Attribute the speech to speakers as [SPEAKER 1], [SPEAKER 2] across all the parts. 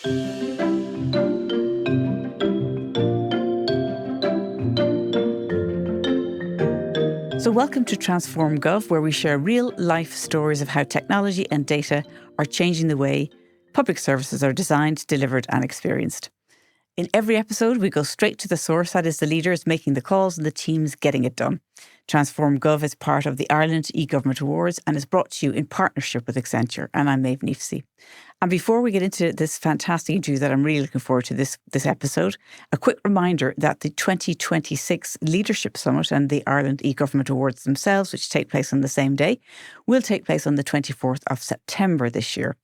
[SPEAKER 1] So welcome to Transform Gov, where we share real-life stories of how technology and data are changing the way public services are designed, delivered and experienced. In every episode, we go straight to the source, that is the leaders making the calls and the teams getting it done. Transform Gov is part of the Ireland e-Government Awards and is brought to you in partnership with Accenture, and I'm Maeve Neefsey. And before we get into this fantastic interview that I'm really looking forward to this episode, a quick reminder that the 2026 Leadership Summit and the Ireland e-Government Awards themselves, which take place on the same day, will take place on the 24th of September this year.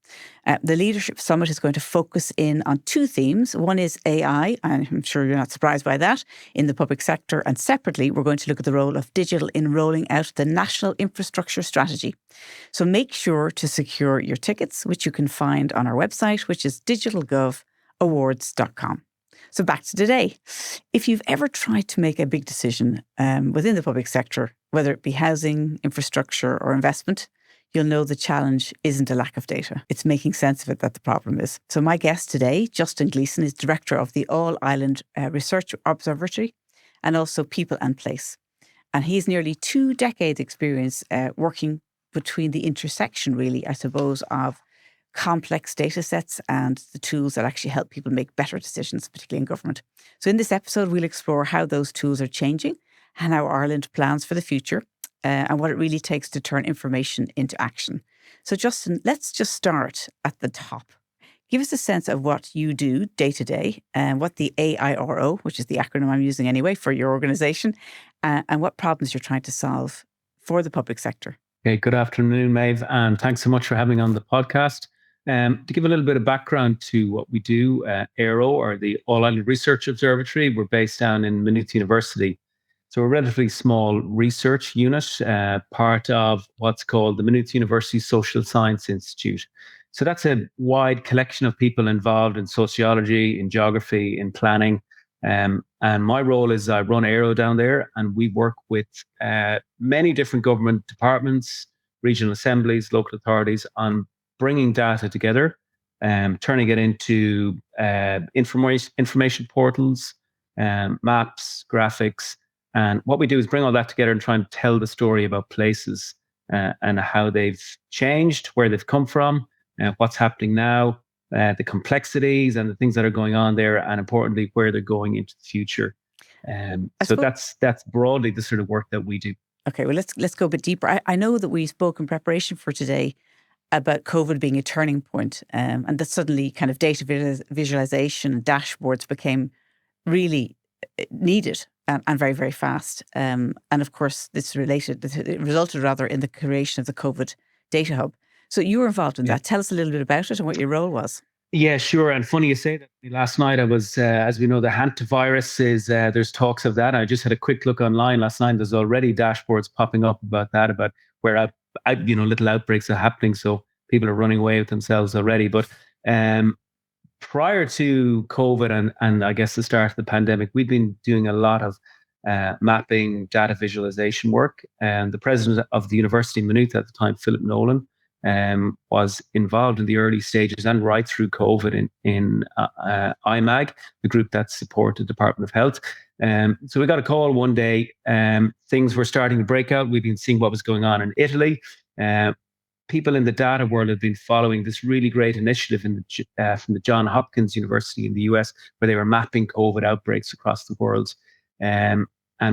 [SPEAKER 1] The Leadership Summit is going to focus in on two themes. One is AI, and I'm sure you're not surprised by that, in the public sector. And separately, we're going to look at the role of digital in rolling out the National Infrastructure Strategy. So make sure to secure your tickets, which you can find on our website, which is digitalgovawards.com. So back to today. If you've ever tried to make a big decision within the public sector, whether it be housing, infrastructure or investment, you'll know the challenge isn't a lack of data. It's making sense of it that the problem is. So my guest today, Justin Gleeson, is Director of the All-Ireland Research Observatory and also People and Place. And he's nearly 2 decades experience working between the intersection, really, I suppose, of complex data sets and the tools that actually help people make better decisions, particularly in government. So in this episode, we'll explore how those tools are changing and how Ireland plans for the future and what it really takes to turn information into action. So Justin, let's just start at the top. Give us a sense of what you do day to day and what the AIRO, which is the acronym I'm using anyway for your organisation, and what problems you're trying to solve for the public sector.
[SPEAKER 2] Okay, good afternoon, Maeve, and thanks so much for having me on the podcast. To give a little bit of background to what we do, AIRO, or the All-Ireland Research Observatory, we're based down in Maynooth University. So a relatively small research unit, part of what's called the Maynooth University Social Science Institute. So that's a wide collection of people involved in sociology, in geography, in planning. And my role is I run AIRO down there, and we work with many different government departments, regional assemblies, local authorities on bringing data together, turning it into information portals, maps, graphics. And what we do is bring all that together and try and tell the story about places and how they've changed, where they've come from, what's happening now, the complexities and the things that are going on there, and importantly, where they're going into the future. So that's broadly the sort of work that we do.
[SPEAKER 1] Okay, well, let's go a bit deeper. I know that we spoke in preparation for today about COVID being a turning point, and that suddenly kind of data visualization and dashboards became really needed and very, very fast. And of course, it resulted rather in the creation of the COVID Data Hub. So you were involved in that. Tell us a little bit about it and what your role was.
[SPEAKER 2] Yeah, sure. And funny you say that. Last night I was, as we know, the hantavirus is, there's talks of that. I just had a quick look online last night. There's already dashboards popping up about that, about where little outbreaks are happening. So people are running away with themselves already. But prior to COVID and I guess the start of the pandemic, we'd been doing a lot of mapping, data visualization work. And the president of the University of Maynooth at the time, Philip Nolan, was involved in the early stages and right through COVID in IMAG, the group that supported the Department of Health. So we got a call one day. Things were starting to break out. We've been seeing what was going on in Italy. People in the data world have been following this really great initiative from the Johns Hopkins University in the US, where they were mapping COVID outbreaks across the world. And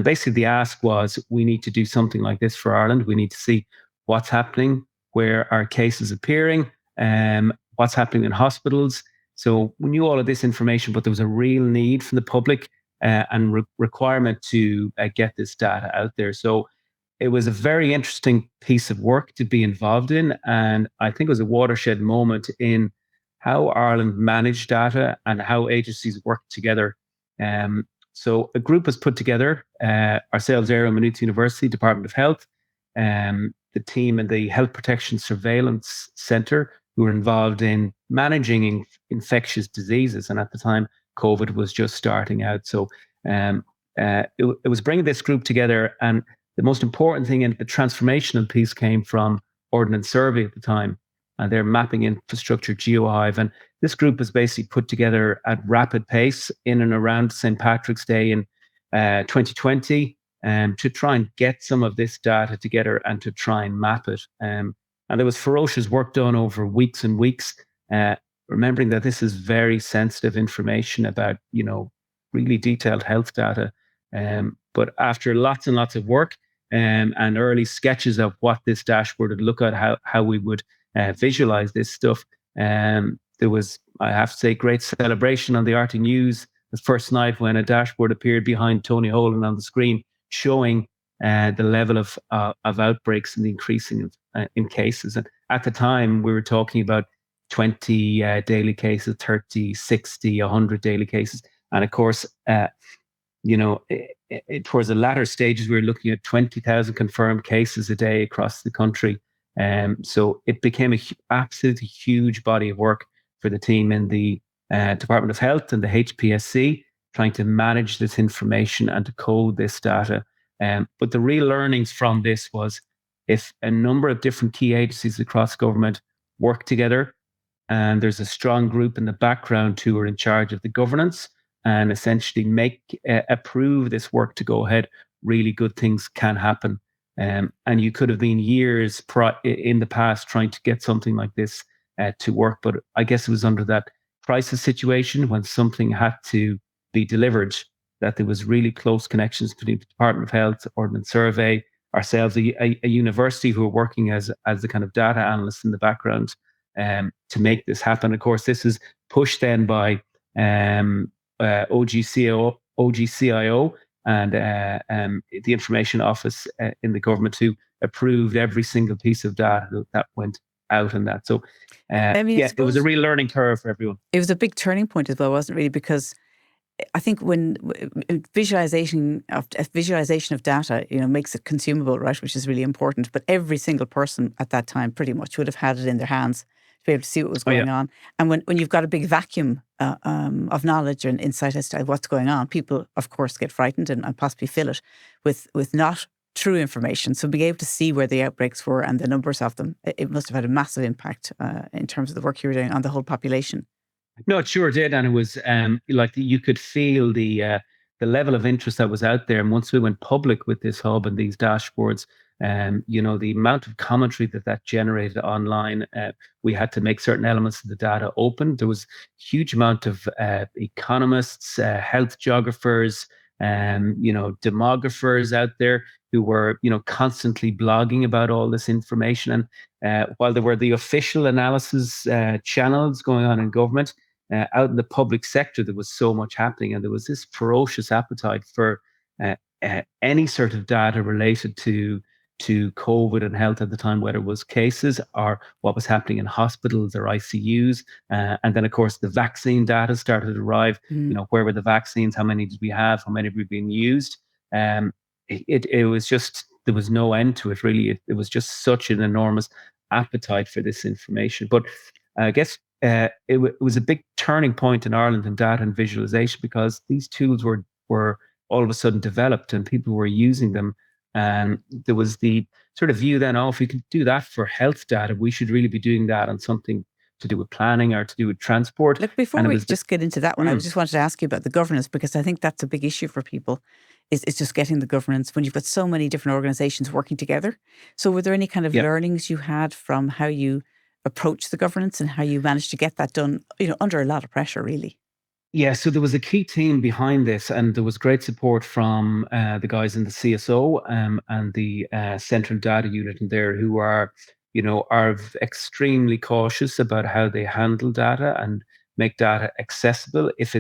[SPEAKER 2] basically the ask was, we need to do something like this for Ireland. We need to see what's happening, where are cases appearing, what's happening in hospitals. So we knew all of this information, but there was a real need from the public and requirement to get this data out there. So it was a very interesting piece of work to be involved in. And I think it was a watershed moment in how Ireland managed data and how agencies worked together. So a group was put together, ourselves, AIRO, Maynooth University, Department of Health, the team in the Health Protection Surveillance Centre, who were involved in managing infectious diseases. And at the time, COVID was just starting out. So it was bringing this group together. And the most important thing in the transformational piece came from Ordnance survey at the time. and they're mapping infrastructure GeoHive. And this group was basically put together at rapid pace in and around St. Patrick's Day in 2020 to try and get some of this data together and to try and map it. And there was ferocious work done over weeks and weeks, remembering that this is very sensitive information about, really detailed health data. But after lots and lots of work and early sketches of what this dashboard would look at, how we would visualize this stuff, there was, I have to say, great celebration on the RT News the first night when a dashboard appeared behind Tony Holohan on the screen, showing the level of outbreaks and the increasing in cases. And at the time, we were talking about 20 daily cases, 30, 60, 100 daily cases. And of course, towards the latter stages, we were looking at 20,000 confirmed cases a day across the country. So it became an absolutely huge body of work for the team in the Department of Health and the HPSC, trying to manage this information and to code this data. But the real learnings from this was, if a number of different key agencies across government work together, and there's a strong group in the background who are in charge of the governance and essentially approve this work to go ahead, really good things can happen. And you could have been years in the past trying to get something like this to work. But I guess it was under that crisis situation when something had to be delivered, that there was really close connections between the Department of Health, Ordnance Survey, ourselves, a university who are working as the kind of data analysts in the background to make this happen. Of course, this is pushed then by OGCIO and the Information Office in the government, who approved every single piece of data that went out in that. So, it was a real learning curve for everyone.
[SPEAKER 1] It was a big turning point as well, wasn't it, really? Because I think when visualization of data, makes it consumable, right, which is really important. But every single person at that time pretty much would have had it in their hands to be able to see what was going on. And when you've got a big vacuum of knowledge and insight as to what's going on, people, of course, get frightened and possibly fill it with not true information. So being able to see where the outbreaks were and the numbers of them, it must have had a massive impact in terms of the work you were doing on the whole population.
[SPEAKER 2] No, it sure did, and it was like you could feel the level of interest that was out there. And once we went public with this hub and these dashboards, the amount of commentary that generated online, we had to make certain elements of the data open. There was a huge amount of economists, health geographers, demographers out there who were, constantly blogging about all this information. And while there were the official analysis channels going on in government, out in the public sector, there was so much happening, and there was this ferocious appetite for any sort of data related to COVID and health at the time, whether it was cases or what was happening in hospitals or ICUs. And then, of course, the vaccine data started to arrive. Where were the vaccines? How many did we have? How many were being used? It was just, there was no end to it, really. It was just such an enormous appetite for this information. But I guess it was a big turning point in Ireland in data and visualization, because these tools were all of a sudden developed and people were using them. And there was the sort of view then, if we could do that for health data, we should really be doing that on something to do with planning or to do with transport.
[SPEAKER 1] Look, before we just get into that one, I just wanted to ask you about the governance, because I think that's a big issue for people, is just getting the governance when you've got so many different organizations working together. So were there any kind of learnings you had from how you approach the governance and how you managed to get that done, under a lot of pressure, really?
[SPEAKER 2] Yeah, so there was a key team behind this, and there was great support from the guys in the CSO and the Central Data Unit in there, who are extremely cautious about how they handle data and make data accessible. If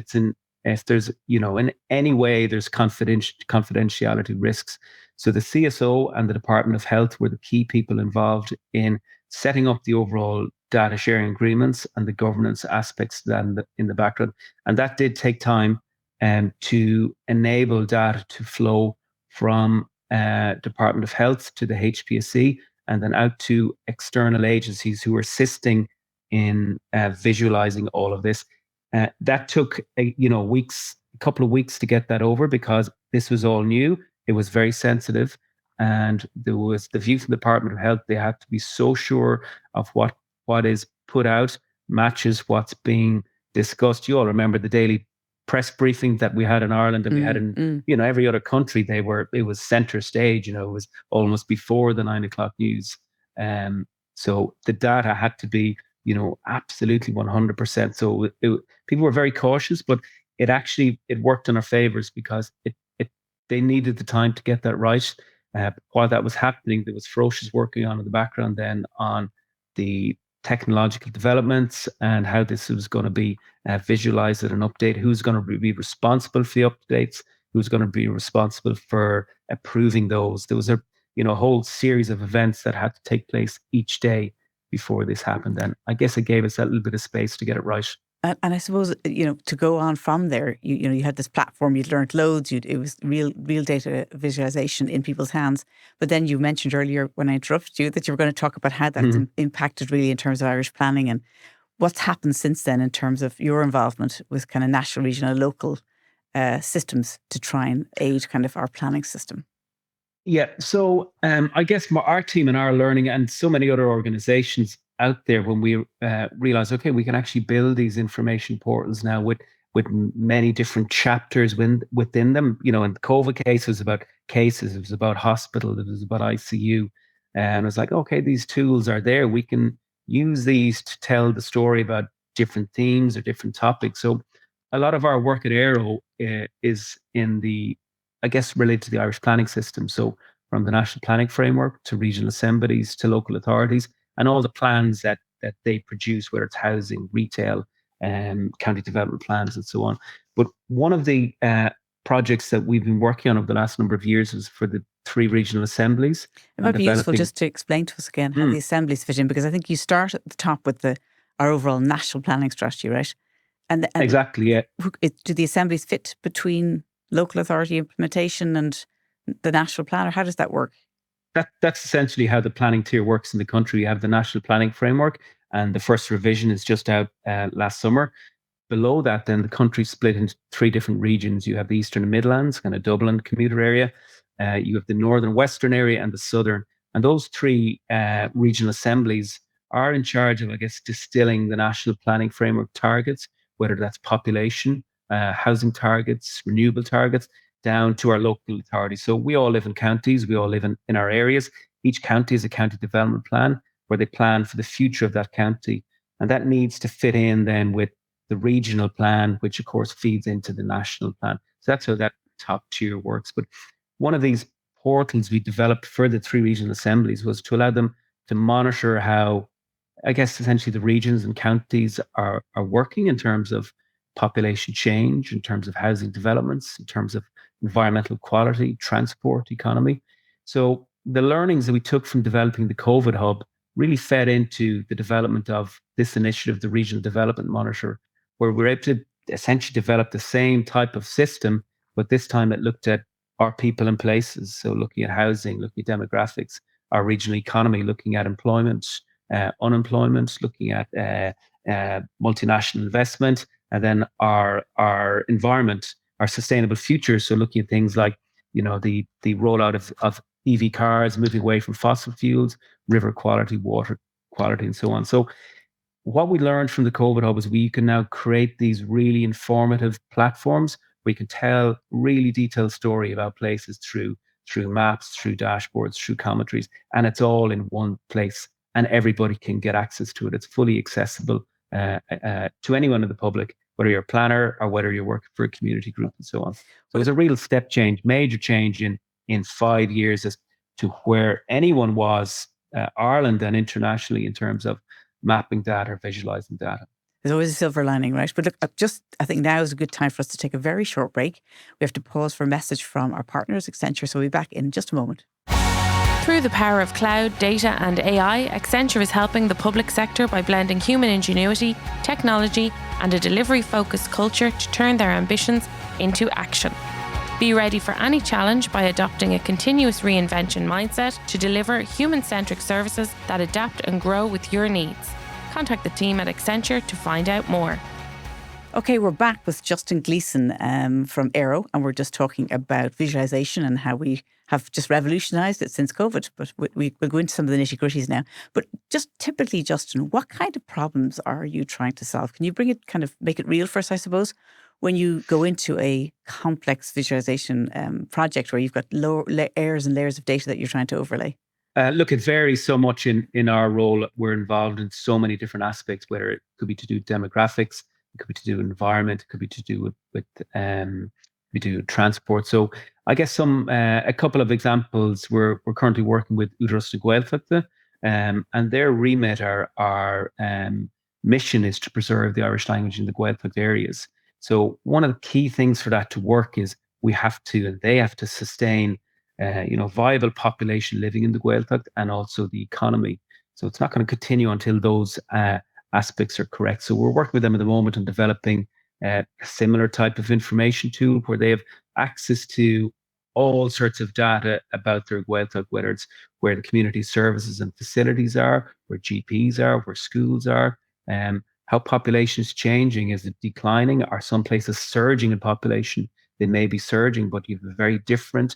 [SPEAKER 2] there's in any way there's confidentiality risks. So the CSO and the Department of Health were the key people involved in setting up the overall data sharing agreements and the governance aspects that in the background. And that did take time to enable data to flow from Department of Health to the HPSC and then out to external agencies who were assisting in visualizing all of this. That took a couple of weeks to get that over, because this was all new. It was very sensitive. And there was the view from the Department of Health. They had to be so sure of what what is put out matches what's being discussed. You all remember the daily press briefing that we had in Ireland and we had in every other country. It was center stage. It was almost before the 9 o'clock news. So the data had to be absolutely 100%. So people were very cautious, but it worked in our favors because they needed the time to get that right. While that was happening, there was ferocious working on in the background then on the technological developments and how this was going to be visualized and updated, who's going to be responsible for the updates, who's going to be responsible for approving those. There was a whole series of events that had to take place each day before this happened. And I guess it gave us a little bit of space to get it right.
[SPEAKER 1] And I suppose, to go on from there, you had this platform, you'd learned loads, it was real data visualization in people's hands. But then you mentioned earlier when I interrupted you that you were going to talk about how that's impacted really in terms of Irish planning and what's happened since then in terms of your involvement with kind of national, regional, local systems to try and aid kind of our planning system.
[SPEAKER 2] Yeah, so I guess our team and our learning and so many other organizations out there, when we realized, okay, we can actually build these information portals now with many different chapters within them. In the COVID case, it was about cases, it was about hospital, it was about ICU. And I was like, okay, these tools are there. We can use these to tell the story about different themes or different topics. So a lot of our work at Aero is related to the Irish planning system. So from the national planning framework to regional assemblies to local authorities and all the plans that they produce, whether it's housing, retail, county development plans and so on. But one of the projects that we've been working on over the last number of years is for the 3 regional assemblies.
[SPEAKER 1] It might be useful just to explain to us again how the assemblies fit in, because I think you start at the top with our overall national planning strategy, right? And
[SPEAKER 2] exactly, yeah.
[SPEAKER 1] Do the assemblies fit between local authority implementation and the national plan, or how does that work?
[SPEAKER 2] That's essentially how the planning tier works in the country. We have the national planning framework, and the first revision is just out last summer. Below that, then the country split into 3 different regions. You have the Eastern and Midlands, kind of Dublin commuter area. You have the Northern Western area and the Southern. And those 3 regional assemblies are in charge of, I guess, distilling the national planning framework targets, whether that's population, housing targets, renewable targets, down to our local authorities. So we all live in counties, we all live in our areas. Each county has a county development plan where they plan for the future of that county. And that needs to fit in then with the regional plan, which of course feeds into the national plan. So that's how that top tier works. But one of these portals we developed for the 3 regional assemblies was to allow them to monitor how, I guess, essentially the regions and counties are working in terms of population change, in terms of housing developments, in terms of environmental quality, transport, economy. So the learnings that we took from developing the COVID hub really fed into the development of this initiative, the Regional Development Monitor, where we're able to essentially develop the same type of system, but this time it looked at our people and places. So looking at housing, looking at demographics, our regional economy, looking at employment, unemployment, looking at multinational investment, and then our environment, our sustainable future. So looking at things like, the rollout of EV cars, moving away from fossil fuels, river quality, water quality, and so on. So what we learned from the COVID hub is we can now create these really informative platforms where you can tell really detailed story about places through maps, through dashboards, through commentaries, and it's all in one place and everybody can get access to it. It's fully accessible to anyone in the public, whether you're a planner or whether you're working for a community group and so on. So it was a real step change, major change in 5 years as to where anyone was, Ireland and internationally, in terms of mapping data, visualizing data.
[SPEAKER 1] There's always a silver lining, right? But look, I think now is a good time for us to take a very short break. We have to pause for a message from our partners, Accenture, so we'll be back in just a moment.
[SPEAKER 3] Through the power of cloud, data and AI, Accenture is helping the public sector by blending human ingenuity, technology and a delivery-focused culture to turn their ambitions into action. Be ready for any challenge by adopting a continuous reinvention mindset to deliver human-centric services that adapt and grow with your needs. Contact the team at Accenture to find out more.
[SPEAKER 1] Okay, we're back with Justin Gleeson from Aero, and we're just talking about visualization and how we have just revolutionized it since COVID. But we'll go into some of the nitty-gritties now. But just typically, Justin, what kind of problems are you trying to solve? Can you bring it, kind of make it real for us, I suppose, when you go into a complex visualization project where you've got layers and layers of data that you're trying to overlay?
[SPEAKER 2] Look, it varies so much in our role. We're involved in so many different aspects, whether it could be to do demographics, it could be to do with environment, it could be to do with we do transport. So I guess a couple of examples. We're currently working with Údarás na Gaeltachta, and their remit, our mission is to preserve the Irish language in the Gaeltacht areas. So one of the key things for that to work is they have to sustain viable population living in the Gaeltacht and also the economy. So it's not going to continue until those aspects are correct. So we're working with them at the moment on developing a similar type of information tool where they have access to all sorts of data about their Gaeltacht, whether it's where the community services and facilities are, where GPs are, where schools are, how population is changing. Is it declining? Are some places surging in population? They may be surging, but you have a very different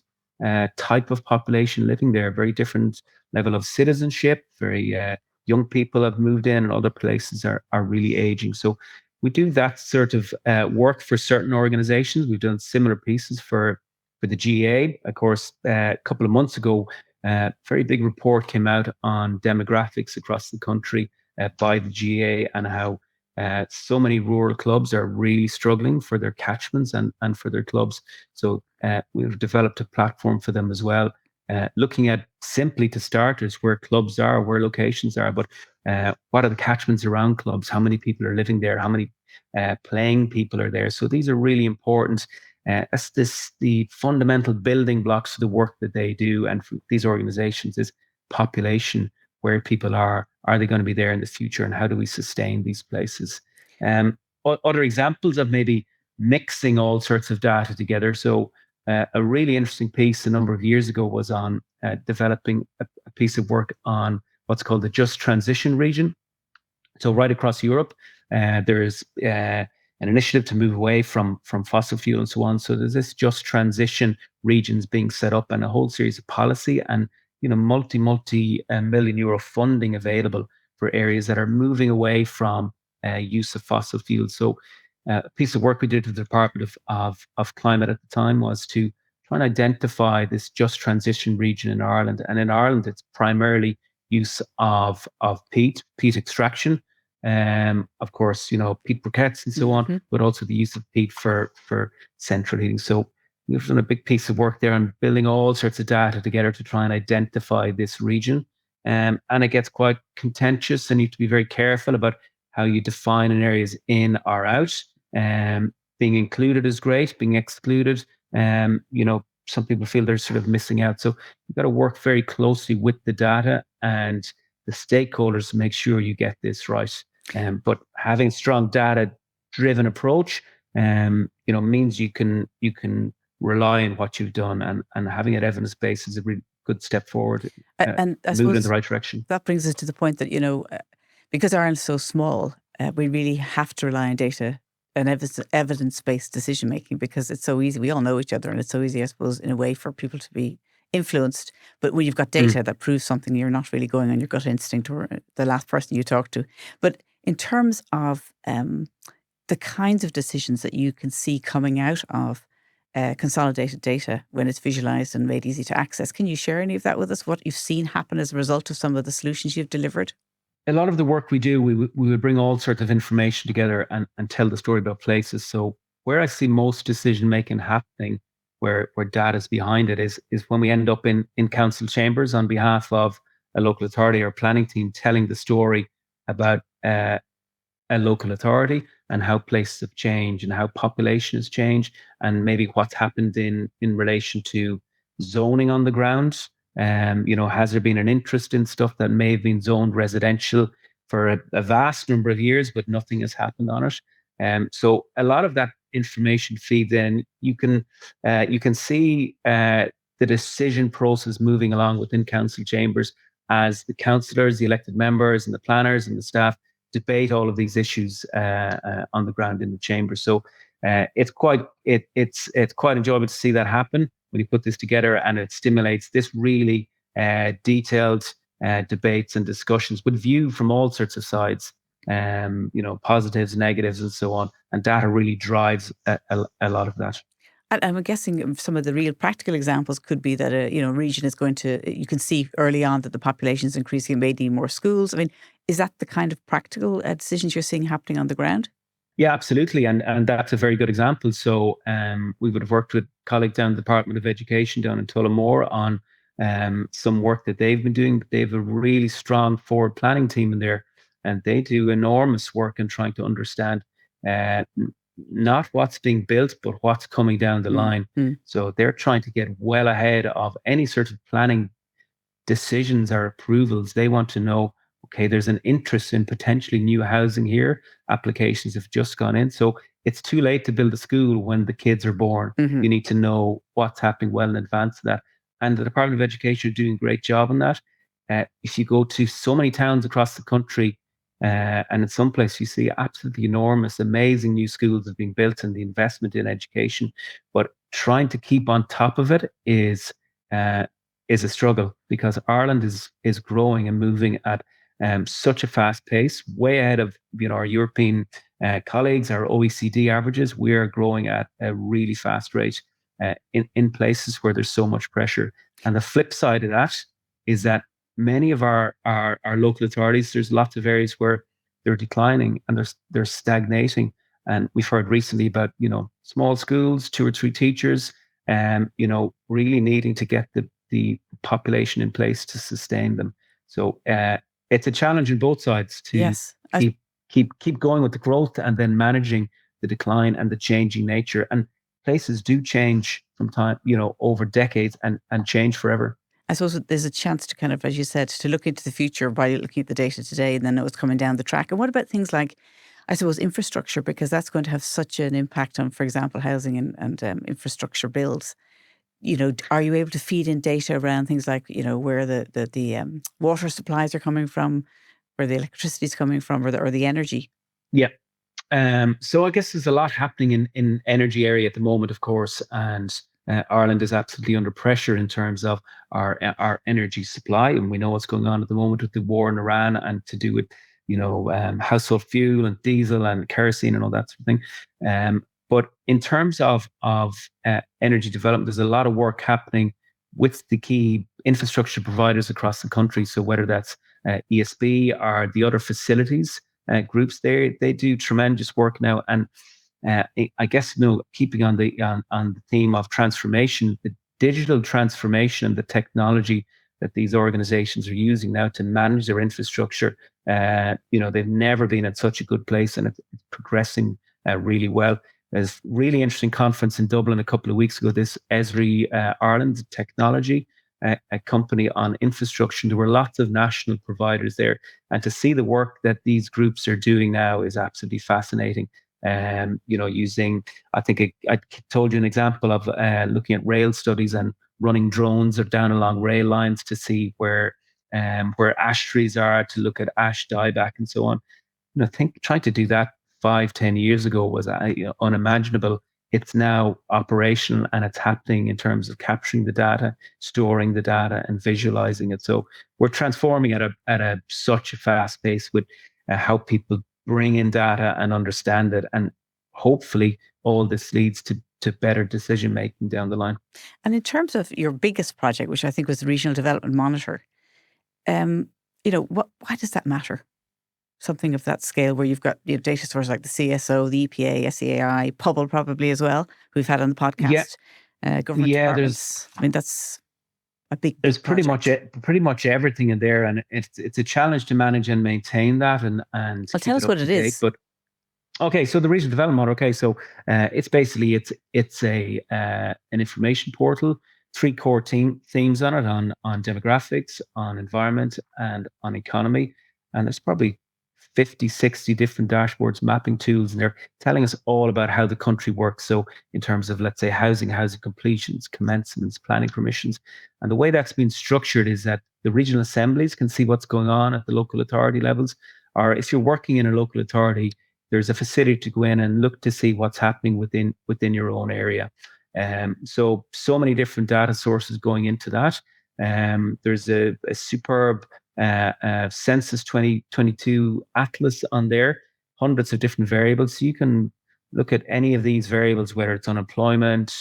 [SPEAKER 2] type of population living there, very different level of citizenship, very young people have moved in, and other places are really aging. So we do that sort of work for certain organizations. We've done similar pieces for the GA. Of course, a couple of months ago, a very big report came out on demographics across the country by the GA, and how so many rural clubs are really struggling for their catchments and for their clubs. So we've developed a platform for them as well, looking at simply to starters where clubs are, where locations are, but what are the catchments around clubs? How many people are living there? How many playing people are there? So these are really important. That's the fundamental building blocks of the work that they do, and for these organizations is population. Where people are they going to be there in the future, and how do we sustain these places? Other examples of maybe mixing all sorts of data together. So a really interesting piece a number of years ago was on developing a piece of work on what's called the Just Transition region. So right across Europe, there's an initiative to move away from fossil fuel and so on. So there's this Just Transition regions being set up, and a whole series of policy and multi-million euro funding available for areas that are moving away from use of fossil fuels. So a piece of work we did with the Department of Climate at the time was to try and identify this Just Transition region in Ireland. And in Ireland, it's primarily use of peat extraction. Of course, peat briquettes and so on, but also the use of peat for central heating. So we've done a big piece of work there on building all sorts of data together to try and identify this region. And it gets quite contentious, and you have to be very careful about how you define an area as in or out. Being included is great, being excluded, some people feel they're sort of missing out. So you've got to work very closely with the data and the stakeholders to make sure you get this right. But having strong data-driven approach, means you can rely on what you've done, and having it evidence-based is a really good step forward,
[SPEAKER 1] and I
[SPEAKER 2] moving in the right direction.
[SPEAKER 1] That brings us to the point that, because Ireland's so small, we really have to rely on data and evidence-based decision-making, because it's so easy. We all know each other, and it's so easy, I suppose, in a way for people to be influenced. But when you've got data that proves something, you're not really going on your gut instinct or the last person you talk to. But in terms of the kinds of decisions that you can see coming out of consolidated data when it's visualized and made easy to access, can you share any of that with us? What you've seen happen as a result of some of the solutions you've delivered?
[SPEAKER 2] A lot of the work we do, we would bring all sorts of information together and tell the story about places. So where I see most decision making happening, where data is behind it, is when we end up in council chambers on behalf of a local authority or planning team, telling the story about a local authority and how places have changed and how population has changed, and maybe what's happened in relation to zoning on the ground. Has there been an interest in stuff that may have been zoned residential for a vast number of years, but nothing has happened on it? So a lot of that information feeds in. You can see the decision process moving along within council chambers as the councillors, the elected members, and the planners and the staff debate all of these issues on the ground in the chamber. So it's quite enjoyable to see that happen. when you put this together, and it stimulates this really detailed debates and discussions with view from all sorts of sides, positives, negatives, and so on. And data really drives a lot of that.
[SPEAKER 1] And I'm guessing some of the real practical examples could be that a region is going to, you can see early on that the population is increasing and may need more schools. I mean, is that the kind of practical decisions you're seeing happening on the ground?
[SPEAKER 2] Yeah, absolutely. And that's a very good example. So we would have worked with colleagues down in the Department of Education down in Tullamore on some work that they've been doing. They have a really strong forward planning team in there, and they do enormous work in trying to understand not what's being built, but what's coming down the line. So they're trying to get well ahead of any sort of planning decisions or approvals. They want to know, okay, there's an interest in potentially new housing here. Applications have just gone in. So it's too late to build a school when the kids are born. You need to know what's happening well in advance of that. And the Department of Education are doing a great job on that. If you go to so many towns across the country, and in some places you see absolutely enormous, amazing new schools have been built and the investment in education, but trying to keep on top of it is a struggle, because Ireland is growing and moving at such a fast pace, way ahead of our European colleagues, our OECD averages. We are growing at a really fast rate in places where there's so much pressure. And the flip side of that is that many of our local authorities, there's lots of areas where they're declining and they're stagnating. And we've heard recently about, small schools, 2 or 3 teachers, really needing to get the population in place to sustain them. So it's a challenge on both sides to keep going with the growth and then managing the decline and the changing nature. And places do change from time, over decades and change forever.
[SPEAKER 1] I suppose there's a chance to kind of, as you said, to look into the future by looking at the data today and then know what's coming down the track. And what about things like, I suppose, infrastructure, because that's going to have such an impact on, for example, housing and infrastructure builds. Are you able to feed in data around things like, where the water supplies are coming from, where the electricity is coming from, or the energy?
[SPEAKER 2] Yeah. So I guess there's a lot happening in energy area at the moment, of course, and Ireland is absolutely under pressure in terms of our energy supply, and we know what's going on at the moment with the war in Iran and to do with household fuel and diesel and kerosene and all that sort of thing. But in terms of energy development, there's a lot of work happening with the key infrastructure providers across the country. So whether that's ESB or the other facilities groups, they do tremendous work now. And I guess, keeping on the theme of transformation, the digital transformation and the technology that these organizations are using now to manage their infrastructure, they've never been at such a good place, and it's progressing really well. There's a really interesting conference in Dublin a couple of weeks ago, this Esri Ireland Technology, a company on infrastructure. There were lots of national providers there, and to see the work that these groups are doing now is absolutely fascinating. Using, I think I told you an example of looking at rail studies and running drones or down along rail lines to see where ash trees are, to look at ash dieback and so on. I think trying to do that 5-10 years ago was unimaginable. It's now operational and it's happening in terms of capturing the data, storing the data, and visualizing it. So we're transforming at such a fast pace with how people bring in data and understand it, and hopefully all this leads to better decision making down the line.
[SPEAKER 1] And in terms of your biggest project, which I think was the Regional Development Monitor, why does that matter? Something of that scale, where you've got data sources like the CSO, the EPA, SEAI, Pobble probably as well, who we've had on the podcast. Government departments. That's a big.
[SPEAKER 2] There's pretty
[SPEAKER 1] project.
[SPEAKER 2] much everything in there, and it's a challenge to manage and maintain that. And
[SPEAKER 1] well, tell us what it is.
[SPEAKER 2] But okay, so the Regional Development Model. Okay, so it's basically it's an information portal. 3 core themes on it: on demographics, on environment, and on economy. And there's probably 50, 60 different dashboards, mapping tools, and they're telling us all about how the country works. So in terms of, let's say, housing completions, commencements, planning permissions. And the way that's been structured is that the regional assemblies can see what's going on at the local authority levels. Or if you're working in a local authority, there's a facility to go in and look to see what's happening within your own area. So many different data sources going into that. There's a superb Census 2022 atlas on there, hundreds of different variables. So you can look at any of these variables, whether it's unemployment,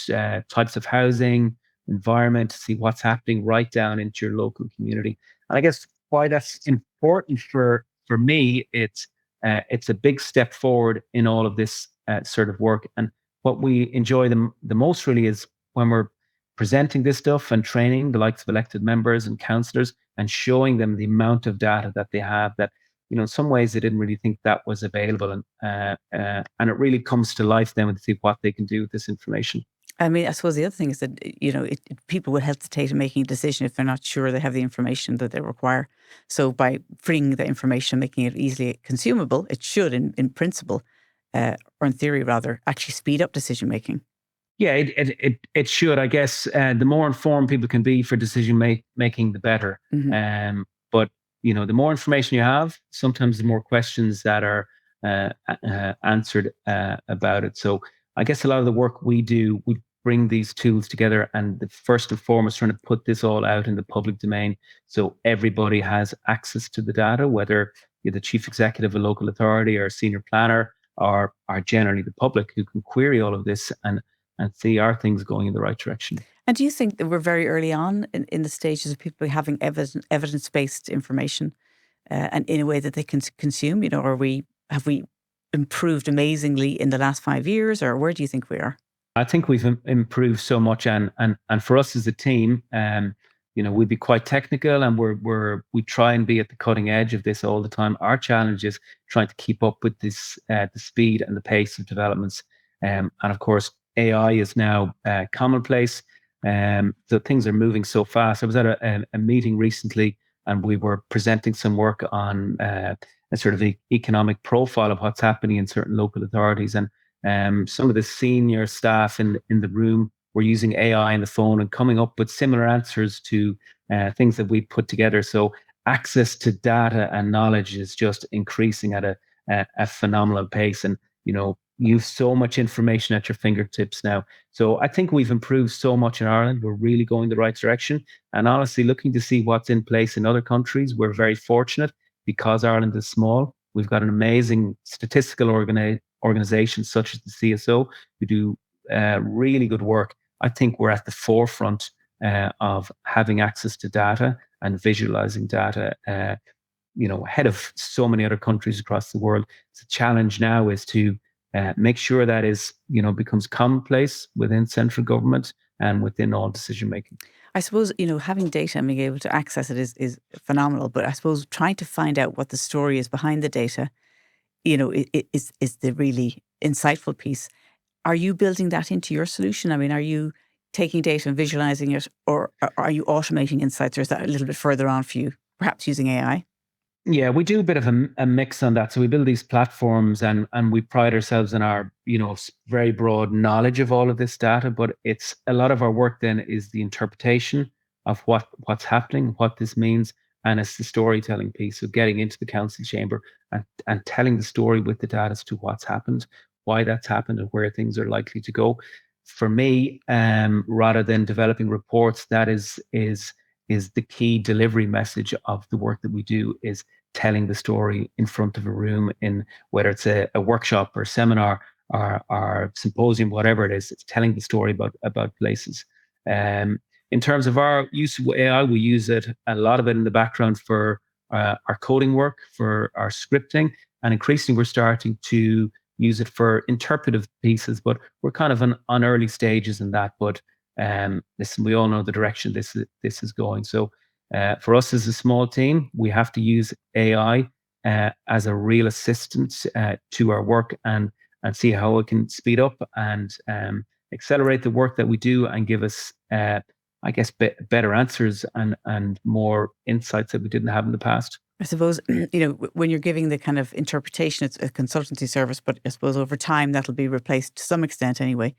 [SPEAKER 2] types of housing, environment, to see what's happening right down into your local community. And I guess why that's important for me, it's a big step forward in all of this sort of work. And what we enjoy the most really is when we're presenting this stuff and training the likes of elected members and councillors and showing them the amount of data that they have that, in some ways they didn't really think that was available. And it really comes to life then to see what they can do with this information.
[SPEAKER 1] I mean, I suppose the other thing is that, people would hesitate in making a decision if they're not sure they have the information that they require. So by freeing the information, making it easily consumable, it should, in principle, or in theory rather, actually speed up decision making.
[SPEAKER 2] Yeah, it should. I guess the more informed people can be for decision making, the better.
[SPEAKER 1] Mm-hmm.
[SPEAKER 2] But the more information you have, sometimes the more questions that are answered about it. So I guess a lot of the work we do, we bring these tools together, and the first and foremost trying to put this all out in the public domain, so everybody has access to the data, whether you're the chief executive of a local authority or a senior planner, or generally the public, who can query all of this and see, are things going in the right direction.
[SPEAKER 1] And do you think that we're very early on in the stages of people having evidence-based information and in a way that they can consume? Have we improved amazingly in the last 5 years, or where do you think we are?
[SPEAKER 2] I think we've improved so much, and for us as a team, we'd be quite technical, and we try and be at the cutting edge of this all the time. Our challenge is trying to keep up with this, the speed and the pace of developments, and of course, AI is now commonplace. So things are moving so fast. I was at a meeting recently, and we were presenting some work on a sort of economic profile of what's happening in certain local authorities. And some of the senior staff in the room were using AI on the phone and coming up with similar answers to things that we put together. So access to data and knowledge is just increasing at a phenomenal pace. And, you have so much information at your fingertips now. So I think we've improved so much in Ireland. We're really going the right direction. And honestly, looking to see what's in place in other countries, we're very fortunate because Ireland is small. We've got an amazing statistical organization such as the CSO who do really good work. I think we're at the forefront of having access to data and visualizing data, ahead of so many other countries across the world. The challenge now is to make sure that becomes commonplace within central government and within all decision making.
[SPEAKER 1] I suppose, having data and being able to access it is phenomenal. But I suppose trying to find out what the story is behind the data, is the really insightful piece. Are you building that into your solution? I mean, are you taking data and visualizing it, or are you automating insights, or is that a little bit further on for you, perhaps using AI?
[SPEAKER 2] Yeah, we do a bit of a mix on that. So we build these platforms, and we pride ourselves in our, very broad knowledge of all of this data. But it's a lot of our work then is the interpretation of what's happening, what this means, and it's the storytelling piece. So getting into the council chamber and telling the story with the data as to what's happened, why that's happened, and where things are likely to go. For me, rather than developing reports, that is the key delivery message of the work that we do, is telling the story in front of a room, in whether it's a workshop or seminar or symposium, whatever it is. It's telling the story about places. In terms of our use of AI, we use it, a lot of it in the background for our coding work, for our scripting, and increasingly we're starting to use it for interpretive pieces, but we're kind of on early stages in that. But listen, we all know the direction this is going. So for us as a small team, we have to use AI as a real assistant to our work, and see how it can speed up and accelerate the work that we do, and give us, I guess, better answers and more insights that we didn't have in the past.
[SPEAKER 1] I suppose, when you're giving the kind of interpretation, it's a consultancy service, but I suppose over time that'll be replaced to some extent anyway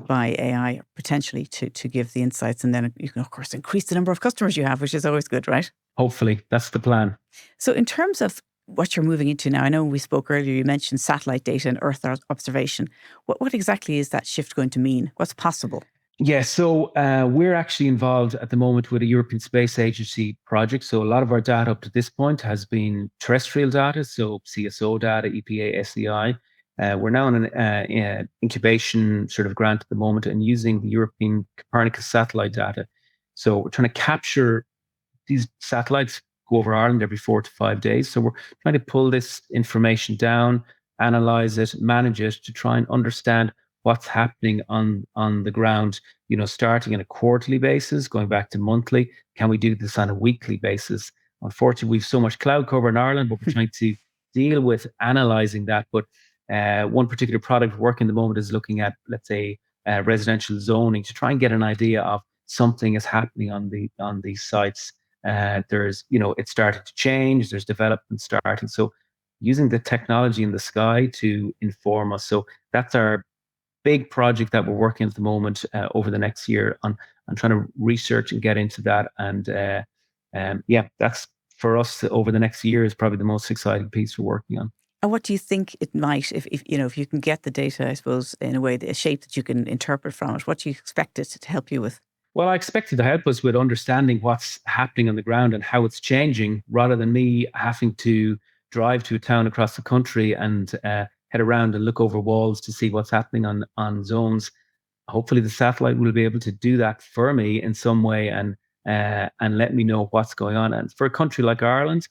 [SPEAKER 1] by AI, potentially to give the insights. And then you can, of course, increase the number of customers you have, which is always good, right?
[SPEAKER 2] Hopefully, that's the plan.
[SPEAKER 1] So in terms of what you're moving into now, I know we spoke earlier, you mentioned satellite data and Earth observation. What exactly is that shift going to mean? What's possible?
[SPEAKER 2] Yeah, so we're actually involved at the moment with a European Space Agency project. So a lot of our data up to this point has been terrestrial data, so CSO data, EPA, SEI. We're now in an incubation sort of grant at the moment and using the European Copernicus satellite data. So we're trying to capture these satellites go over Ireland every 4 to 5 days. So we're trying to pull this information down, analyze it, manage it to try and understand what's happening on the ground, starting on a quarterly basis, going back to monthly. Can we do this on a weekly basis? Unfortunately, we've so much cloud cover in Ireland, but we're trying to deal with analyzing that. But one particular product working at the moment is looking at, let's say, residential zoning to try and get an idea of something is happening on these sites. It's starting to change. There's development starting. So using the technology in the sky to inform us. So that's our big project that we're working at the moment over the next year on trying to research and get into that. And that's for us over the next year is probably the most exciting piece we're working on.
[SPEAKER 1] And what do you think it might, if you can get the data, I suppose, in a way, a shape that you can interpret from it, what do you expect it to help you with?
[SPEAKER 2] Well, I expect it to help us with understanding what's happening on the ground and how it's changing, rather than me having to drive to a town across the country and head around and look over walls to see what's happening on zones. Hopefully, the satellite will be able to do that for me in some way and let me know what's going on. And for a country like Ireland,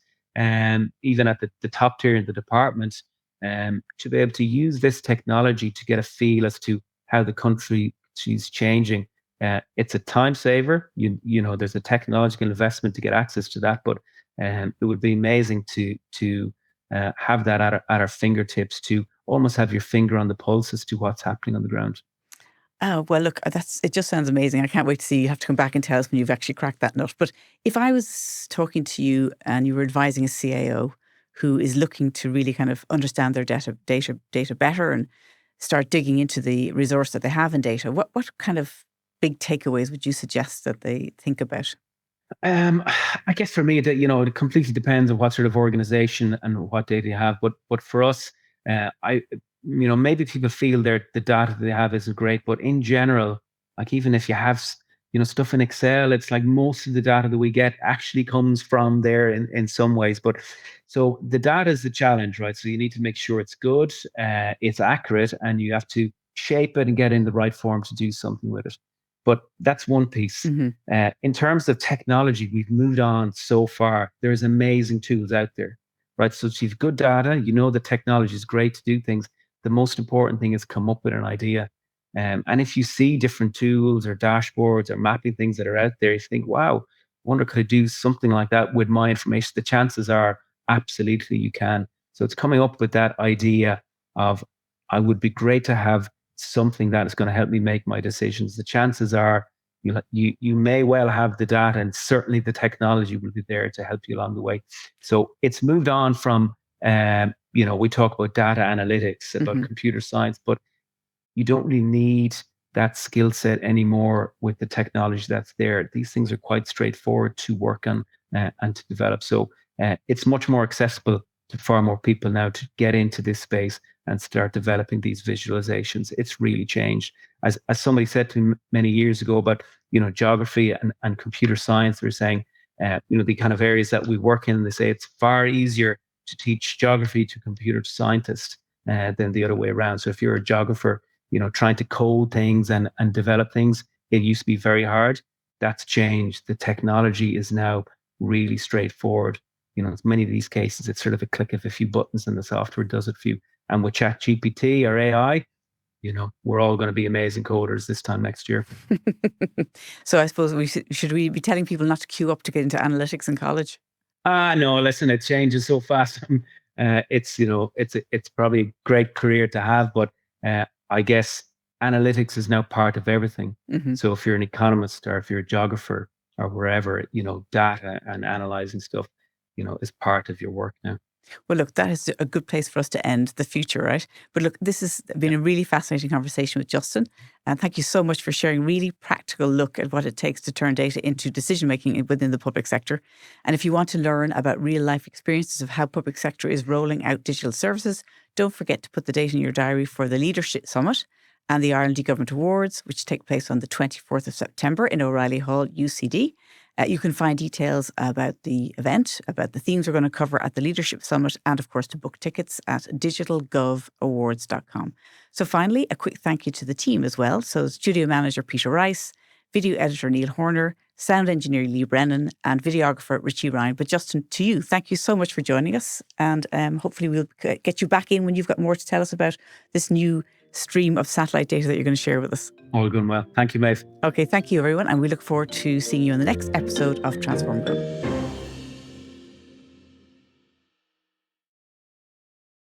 [SPEAKER 2] even at the top tier in the department, to be able to use this technology to get a feel as to how the country is changing. It's a time saver. There's a technological investment to get access to that, but it would be amazing to have that at our fingertips, to almost have your finger on the pulse as to what's happening on the ground.
[SPEAKER 1] Oh, well, look, it just sounds amazing. I can't wait to see. You have to come back and tell us when you've actually cracked that nut. But if I was talking to you and you were advising a CAO who is looking to really kind of understand their data better and start digging into the resource that they have in data, what kind of big takeaways would you suggest that they think about?
[SPEAKER 2] I guess for me, that it completely depends on what sort of organization and what data you have. But for us, maybe people feel the data that they have isn't great, but in general, like even if you have stuff in Excel, it's like most of the data that we get actually comes from there in some ways. But so the data is the challenge, right? So you need to make sure it's good, it's accurate, and you have to shape it and get in the right form to do something with it. But that's one piece.
[SPEAKER 1] Mm-hmm.
[SPEAKER 2] In terms of technology, we've moved on so far. There's amazing tools out there, right? So if you've good data, the technology is great to do things. The most important thing is come up with an idea. And if you see different tools or dashboards or mapping things that are out there, you think, wow, I wonder, could I do something like that with my information? The chances are absolutely you can. So it's coming up with that idea of, I would be great to have something that is going to help me make my decisions. The chances are you may well have the data, and certainly the technology will be there to help you along the way. So it's moved on from, we talk about data analytics, about
[SPEAKER 1] Mm-hmm.
[SPEAKER 2] computer science, but you don't really need that skill set anymore with the technology that's there. These things are quite straightforward to work on and to develop. So it's much more accessible to far more people now to get into this space and start developing these visualizations. It's really changed. As somebody said to me many years ago about, geography and computer science, they're saying, the kind of areas that we work in, they say it's far easier to teach geography to computer scientists than the other way around. So if you're a geographer, trying to code things and develop things, it used to be very hard. That's changed. The technology is now really straightforward. In many of these cases, it's sort of a click of a few buttons and the software does it for you. And with ChatGPT or AI, we're all going to be amazing coders this time next year.
[SPEAKER 1] So I suppose should we be telling people not to queue up to get into analytics in college?
[SPEAKER 2] No, listen, it changes so fast. It's probably a great career to have, but I guess analytics is now part of everything.
[SPEAKER 1] Mm-hmm.
[SPEAKER 2] So if you're an economist or if you're a geographer or wherever, data and analyzing stuff, is part of your work now.
[SPEAKER 1] Well, look, that is a good place for us to end the future, right? But look, this has been a really fascinating conversation with Justin. And thank you so much for sharing a really practical look at what it takes to turn data into decision-making within the public sector. And if you want to learn about real-life experiences of how public sector is rolling out digital services, don't forget to put the date in your diary for the Leadership Summit. and the Ireland Government Awards, which take place on the 24th of September in O'Reilly Hall, UCD. You can find details about the event, about the themes we're going to cover at the Leadership Summit, and of course to book tickets at digitalgovawards.com. So finally, a quick thank you to the team as well. So studio manager Peter Rice, video editor Neil Horner, sound engineer Lee Brennan, and videographer Richie Ryan. But Justin, to you, thank you so much for joining us. And hopefully we'll get you back in when you've got more to tell us about this new stream of satellite data that you're going to share with us.
[SPEAKER 2] All going well. Thank you, Maeve.
[SPEAKER 1] Okay, thank you, everyone. And we look forward to seeing you on the next episode of Transform Growth.